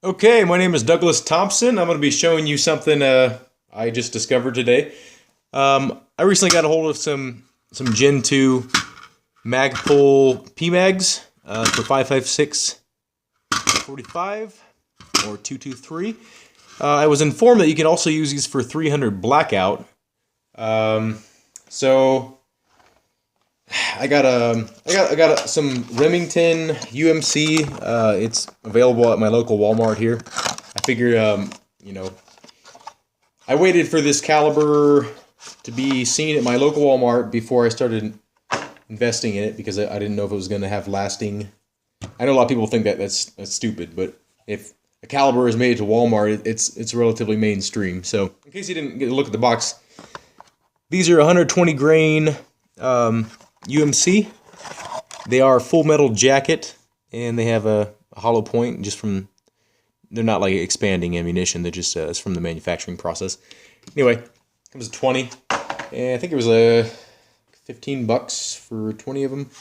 Okay, my name is Douglas Thompson. I'm going to be showing you something I just discovered today. I recently got a hold of some Gen 2 Magpul PMags for 5.56 45 or 223. I was informed that you can also use these for 300 blackout. So I got some Remington UMC. It's available at my local Walmart here. I figured, I waited for this caliber to be seen at my local Walmart before I started investing in it because I didn't know if it was going to have lasting. I know a lot of people think that's stupid, but if a caliber is made to Walmart, it's relatively mainstream. So in case you didn't get a look at the box, these are 120 grain UMC. They are full metal jacket, and they have a hollow point just from. They're not like expanding ammunition. They're just it's from the manufacturing process. Anyway, it was 20, and I think it was $15 for 20 of them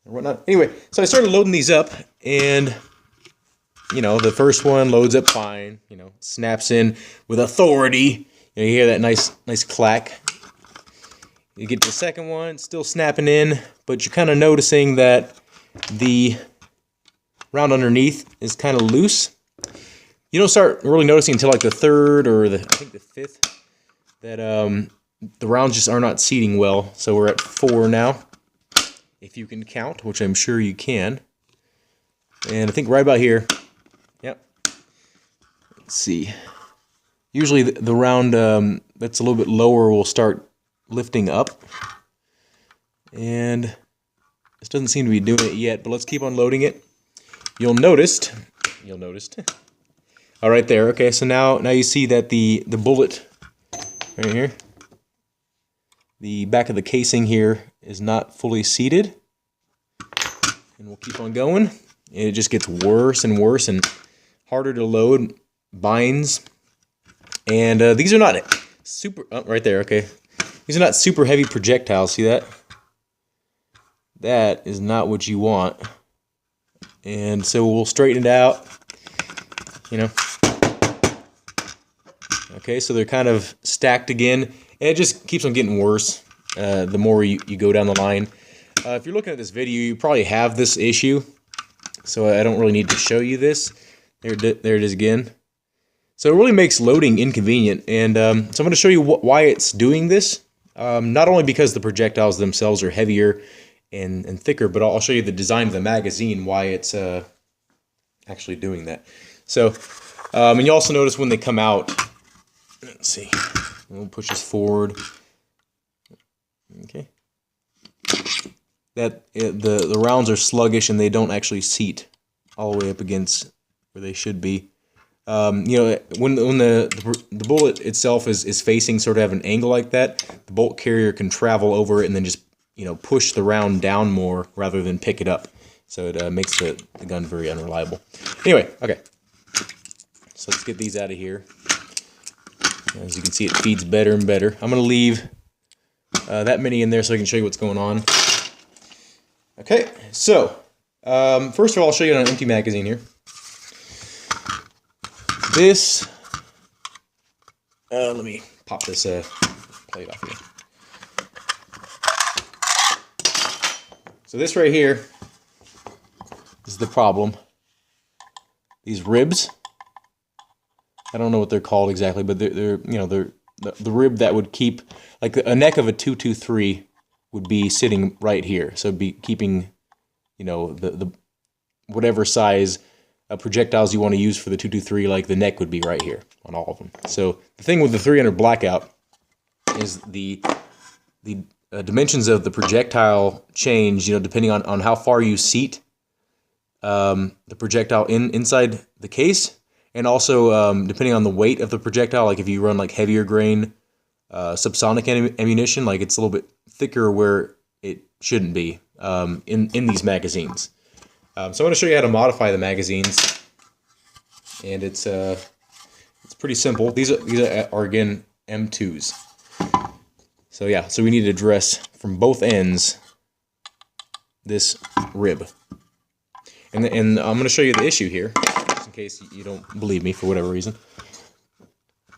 or whatnot. Anyway, so I started loading these up, and the first one loads up fine. Snaps in with authority. You hear that nice clack. You get the second one, it's still snapping in, but you're kind of noticing that the round underneath is kind of loose. You don't start really noticing until like the third or I think the fifth that the rounds just are not seating well. So we're at 4 now, if you can count, which I'm sure you can. And I think right about here, yep. Let's see. Usually the round that's a little bit lower will start lifting up, and this doesn't seem to be doing it yet, but let's keep on loading it. You'll notice all right there. Okay, so now you see that the bullet right here, the back of the casing here is not fully seated, and we'll keep on going, and it just gets worse and worse and harder to load, binds, and these are not super right there. Okay, these are not super heavy projectiles. See that? That is not what you want. And so we'll straighten it out. Okay, so they're kind of stacked again. And it just keeps on getting worse the more you go down the line. If you're looking at this video, you probably have this issue. So I don't really need to show you this. There it is again. So it really makes loading inconvenient. And so I'm going to show you why it's doing this. Not only because the projectiles themselves are heavier and thicker, but I'll show you the design of the magazine, why it's actually doing that. So, and you also notice when they come out, let's see, we'll push this forward, okay, that the rounds are sluggish and they don't actually seat all the way up against where they should be. When the bullet itself is facing sort of have an angle like that, the bolt carrier can travel over it and then just push the round down more rather than pick it up. So it makes the gun very unreliable. Anyway, okay. So let's get these out of here. As you can see, it feeds better and better. I'm going to leave that many in there so I can show you what's going on. Okay, so first of all, I'll show you an empty magazine here. This, let me pop this plate off here. So this right here is the problem. These ribs, I don't know what they're called exactly, but they're the rib that would keep, like a neck of a 223 would be sitting right here. So it'd be keeping, the whatever size projectiles you want to use for the 223, like the neck would be right here on all of them. So the thing with the 300 blackout is the dimensions of the projectile change, depending on how far you seat the projectile inside the case, and also depending on the weight of the projectile. Like if you run like heavier grain subsonic ammunition, like it's a little bit thicker where it shouldn't be in these magazines. So I'm going to show you how to modify the magazines, and it's pretty simple. These are again M2s. So yeah, so we need to address from both ends this rib. And I'm going to show you the issue here, just in case you don't believe me for whatever reason.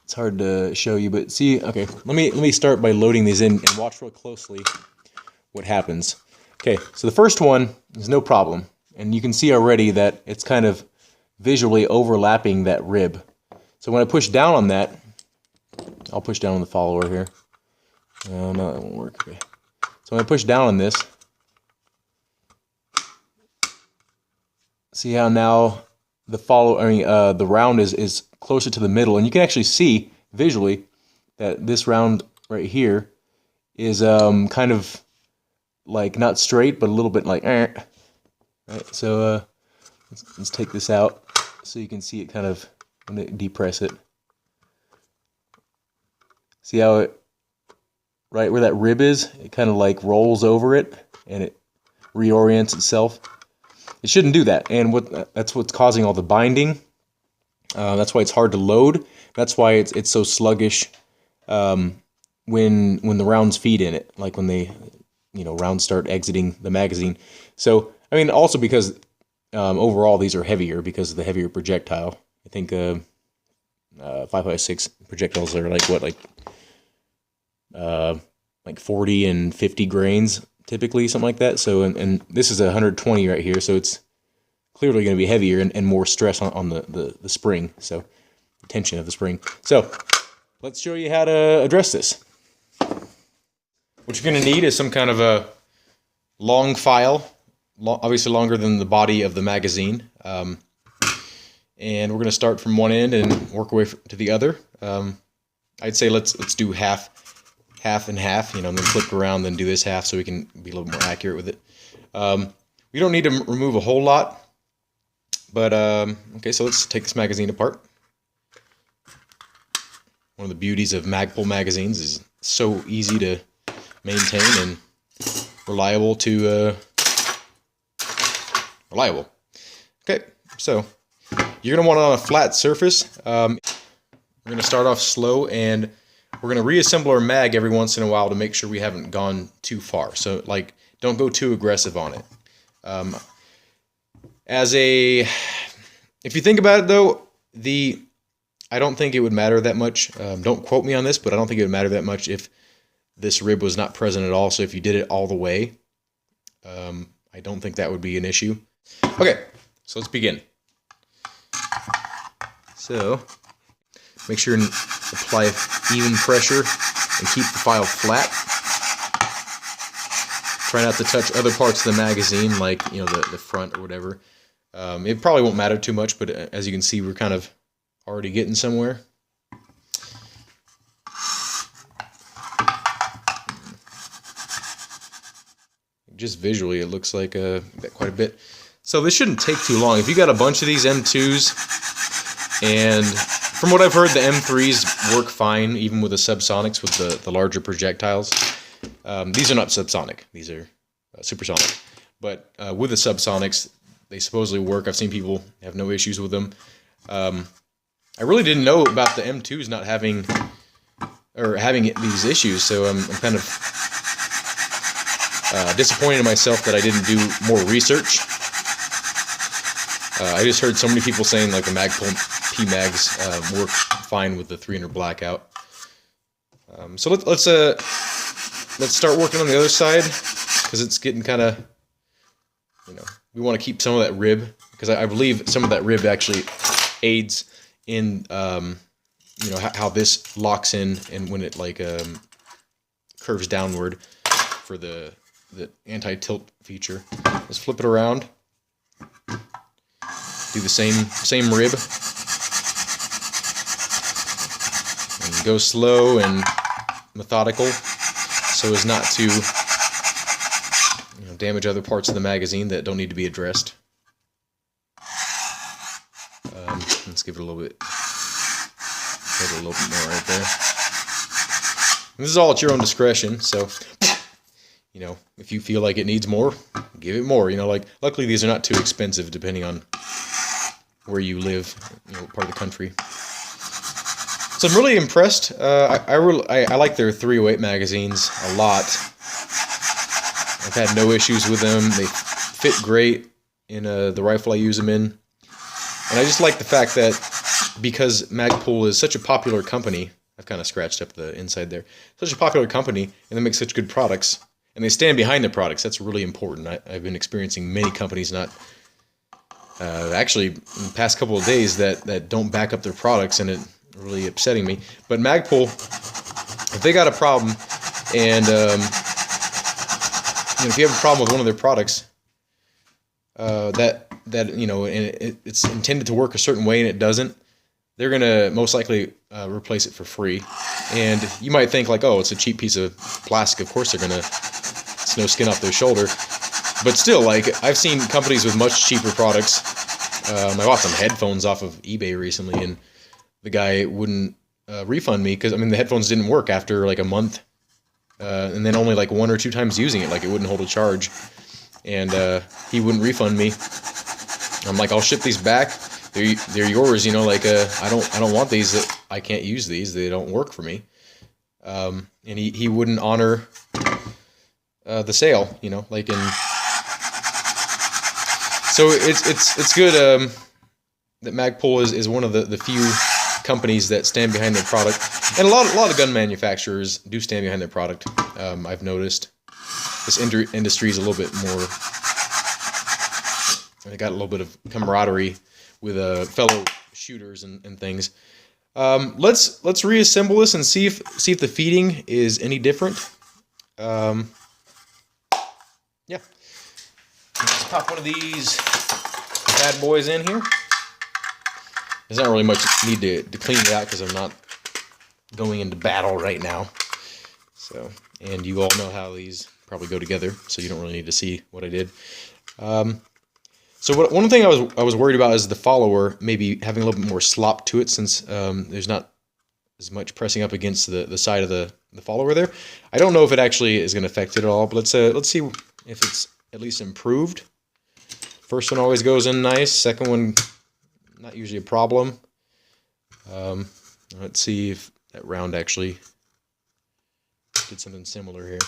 It's hard to show you, but see, okay, let me start by loading these in and watch real closely what happens. Okay, so the first one is no problem, and you can see already that it's kind of visually overlapping that rib. So when I push down on that, I'll push down on the follower here. No, that won't work. Okay. So when I push down on this, see how now the round is closer to the middle, and you can actually see visually that this round right here is kind of like not straight, but a little bit like right. So let's take this out so you can see it kind of when I depress it. See how it right where that rib is? It kind of like rolls over it and it reorients itself. It shouldn't do that, and that's what's causing all the binding. That's why it's hard to load. That's why it's so sluggish when the rounds feed in it, like when they rounds start exiting the magazine. So I mean, also because overall these are heavier because of the heavier projectile. I think 5.56 projectiles are like what, like 40 and 50 grains typically, something like that. So and this is 120 right here, so it's clearly going to be heavier and more stress on the spring, so the tension of the spring. So let's show you how to address this. What you're going to need is some kind of a long file, obviously longer than the body of the magazine, and we're going to start from one end and work away to the other. I'd say let's do half and half, and then flip around, then do this half so we can be a little more accurate with it. We don't need to remove a whole lot, but okay, so let's take this magazine apart. One of the beauties of Magpul magazines is so easy to maintain and reliable. Okay, so you're going to want it on a flat surface. We're going to start off slow, and we're going to reassemble our mag every once in a while to make sure we haven't gone too far. So, like, don't go too aggressive on it. If you think about it, though, I don't think it would matter that much. Don't quote me on this, but I don't think it would matter that much if this rib was not present at all. So if you did it all the way, I don't think that would be an issue. Okay, so let's begin. So make sure and apply even pressure and keep the file flat. Try not to touch other parts of the magazine, like the front or whatever. It probably won't matter too much, but as you can see, we're kind of already getting somewhere. Just visually, it looks like quite a bit. So this shouldn't take too long. If you got a bunch of these M2s, and from what I've heard, the M3s work fine, even with the subsonics, with the larger projectiles. These are not subsonic. These are supersonic. But with the subsonics, they supposedly work. I've seen people have no issues with them. I really didn't know about the M2s not having these issues, so I'm kind of disappointed in myself that I didn't do more research. I just heard so many people saying like the Magpul P-Mags work fine with the 300 blackout. So let's start working on the other side, because it's getting kind of, we want to keep some of that rib, because I believe some of that rib actually aids in how this locks in, and when it curves downward for the anti-tilt feature. Let's flip it around. Do the same rib. And go slow and methodical so as not to damage other parts of the magazine that don't need to be addressed. Let's give it a little bit. Give it a little bit more right there. And this is all at your own discretion, so if you feel like it needs more, give it more. Luckily these are not too expensive depending on where you live, part of the country. So I'm really impressed. I like their 308 magazines a lot. I've had no issues with them. They fit great in the rifle I use them in. And I just like the fact that because Magpul is such a popular company, I've kind of scratched up the inside there, such a popular company, and they make such good products, and they stand behind their products. That's really important. I've been experiencing many companies not, actually, in the past couple of days that don't back up their products, and it really upsetting me. But Magpul, if they got a problem, and if you have a problem with one of their products, that and it's intended to work a certain way and it doesn't, they're gonna most likely replace it for free. And you might think like, oh, it's a cheap piece of plastic. Of course they're gonna. It's no skin off their shoulder. But still, like I've seen companies with much cheaper products. I bought some headphones off of eBay recently, and the guy wouldn't refund me because the headphones didn't work after like a month, and then only like 1 or 2 times using it, like it wouldn't hold a charge. And he wouldn't refund me. I'm like, I'll ship these back. They're yours, I don't want these. I can't use these. They don't work for me. And he wouldn't honor the sale, So it's good that Magpul is one of the few companies that stand behind their product, and a lot of gun manufacturers do stand behind their product. I've noticed. This industry is a little bit more. They got a little bit of camaraderie with fellow shooters and things. Let's reassemble this and see if the feeding is any different. Yeah. Let's pop one of these bad boys in here. There's not really much need to clean it out because I'm not going into battle right now. So, and you all know how these probably go together, so you don't really need to see what I did. So one thing I was worried about is the follower maybe having a little bit more slop to it, since there's not as much pressing up against the side of the follower there. I don't know if it actually is going to affect it at all, but let's see if it's at least improved. First one always goes in nice. Second one, not usually a problem. Let's see if that round actually did something similar here.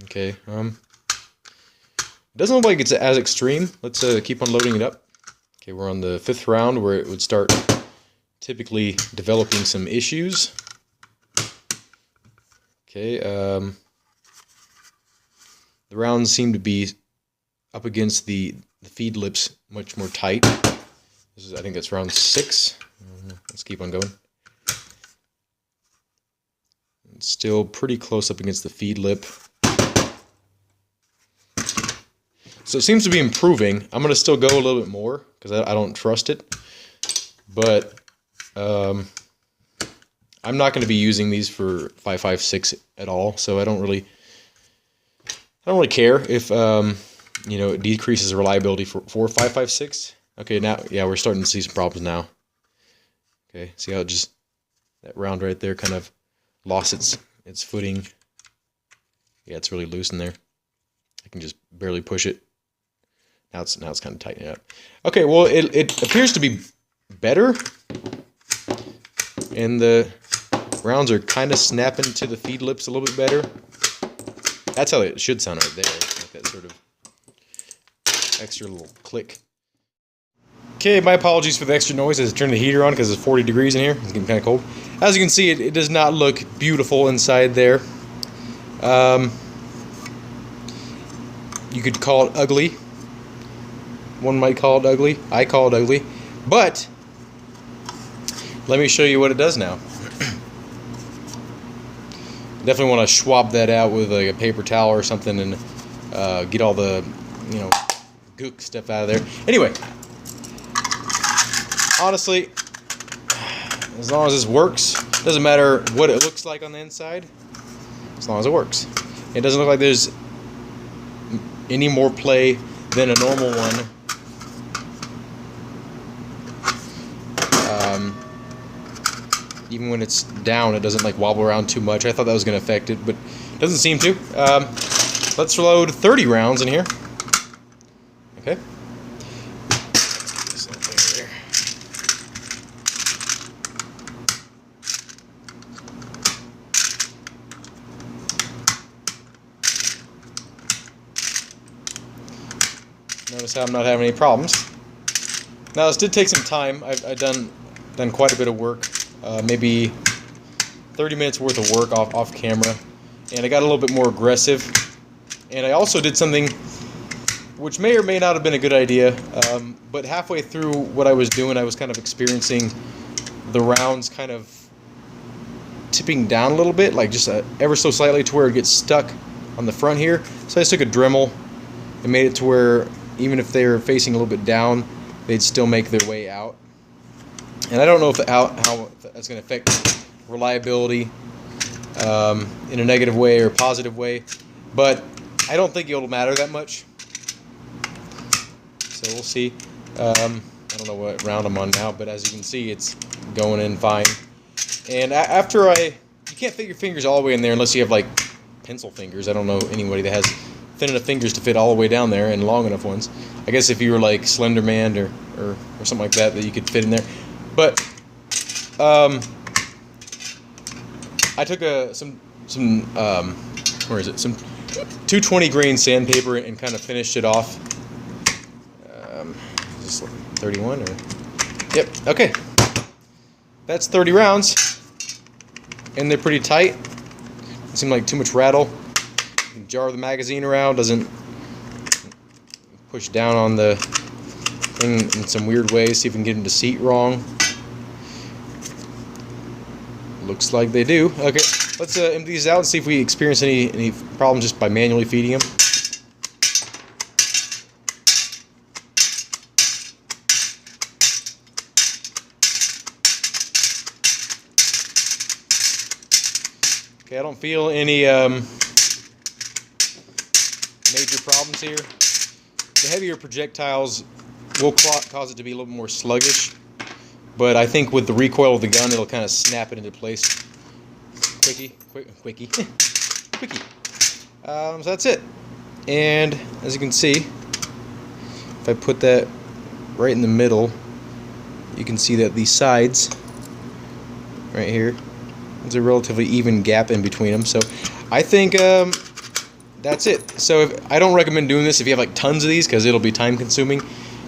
Okay, it doesn't look like it's as extreme. Let's keep on loading it up. Okay, we're on the 5th round where it would start typically developing some issues. Okay, the rounds seem to be up against the feed lips much more tight. I think that's round 6. Let's keep on going. It's still pretty close up against the feed lip. So it seems to be improving. I'm going to still go a little bit more because I don't trust it. But I'm not going to be using these for 5.56 at all. So I don't really care if it decreases reliability for 5.56. Okay, now yeah, we're starting to see some problems now. Okay, see how that round right there kind of lost its footing. Yeah, it's really loose in there. I can just barely push it. Now it's kind of tightening up. Okay, well it appears to be better, and the rounds are kind of snapping to the feed lips a little bit better. That's how it should sound right there, like that sort of extra little click. Okay, my apologies for the extra noise as I turn the heater on because it's 40 degrees in here. It's getting kind of cold. As you can see, it does not look beautiful inside there. You could call it ugly. One might call it ugly. I call it ugly. But let me show you what it does now. Definitely want to swab that out with like a paper towel or something and get all the gook stuff out of there. Anyway, honestly, as long as this works, doesn't matter what it looks like on the inside, as long as it works. It doesn't look like there's any more play than a normal one. Even when it's down, it doesn't like wobble around too much. I thought that was going to affect it, but it doesn't seem to. Let's load 30 rounds in here. Okay. Let's get this little thing there. Notice how I'm not having any problems. Now this did take some time. I've done quite a bit of work, maybe 30 minutes worth of work off camera, and I got a little bit more aggressive. And I also did something which may or may not have been a good idea, but halfway through what I was doing, I was kind of experiencing the rounds kind of tipping down a little bit, like just ever so slightly, to where it gets stuck on the front here. So I just took a Dremel and made it to where even if they're facing a little bit down, they'd still make their way out. And I don't know how that's going to affect reliability in a negative way or positive way, but I don't think it'll matter that much. So we'll see. I don't know what round I'm on now, but as you can see, it's going in fine. And after you can't fit your fingers all the way in there unless you have like pencil fingers. I don't know anybody that has thin enough fingers to fit all the way down there and long enough ones. I guess if you were like Slender Man or something like that you could fit in there. But I took some where is it? Some 220 grain sandpaper and kind of finished it off. Is this 31 or? Yep. Okay. That's 30 rounds, and they're pretty tight. Doesn't seem like too much rattle. You can jar the magazine around, doesn't push down on the thing in some weird ways. See if we can get them to seat wrong. Looks like they do. Okay, let's empty these out and see if we experience any problems just by manually feeding them. Okay, I don't feel any major problems here. The heavier projectiles will cause it to be a little more sluggish, but I think with the recoil of the gun, it'll kind of snap it into place. Quickie. So that's it. And as you can see, if I put that right in the middle, you can see that these sides right here, there's a relatively even gap in between them. So I think that's it. So I don't recommend doing this if you have like tons of these, because it'll be time consuming.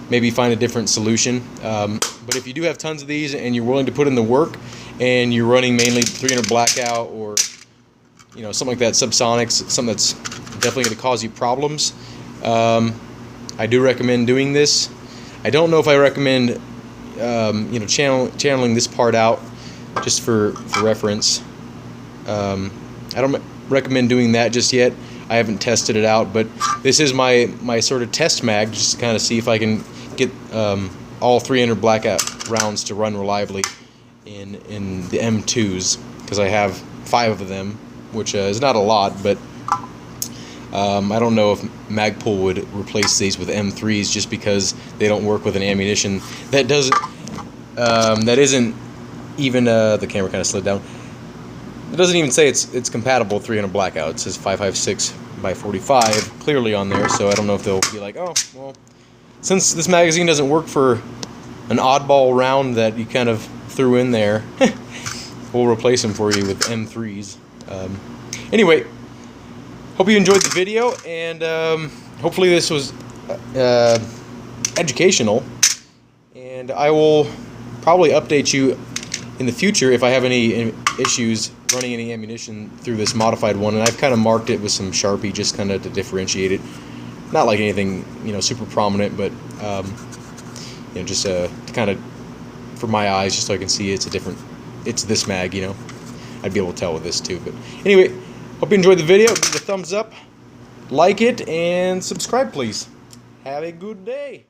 Maybe find a different solution. But if you do have tons of these and you're willing to put in the work, and you're running mainly 300 blackout or something like that, subsonics, something that's definitely going to cause you problems, I do recommend doing this. I don't know if I recommend channeling this part out just for reference. I don't recommend doing that just yet. I haven't tested it out, but this is my sort of test mag, just to kind of see if I can get all 300 blackout rounds to run reliably in the M2s, because I have 5 of them, which is not a lot, but I don't know if Magpul would replace these with M3s just because they don't work with an ammunition that isn't even the camera kind of slid down. It doesn't even say it's compatible 300 blackout. It says 5.56 by 45 clearly on there, so I don't know if they'll be like, oh, well, since this magazine doesn't work for an oddball round that you kind of threw in there, we'll replace them for you with M3s. Anyway, hope you enjoyed the video, and hopefully this was educational, and I will probably update you in the future if I have any issues running any ammunition through this modified one. And I've kind of marked it with some Sharpie just kind of to differentiate it. Not like anything super prominent, but just to kind of, for my eyes, just so I can see it's this mag. I'd be able to tell with this too. But anyway, hope you enjoyed the video. Give it a thumbs up, like it, and subscribe, please. Have a good day.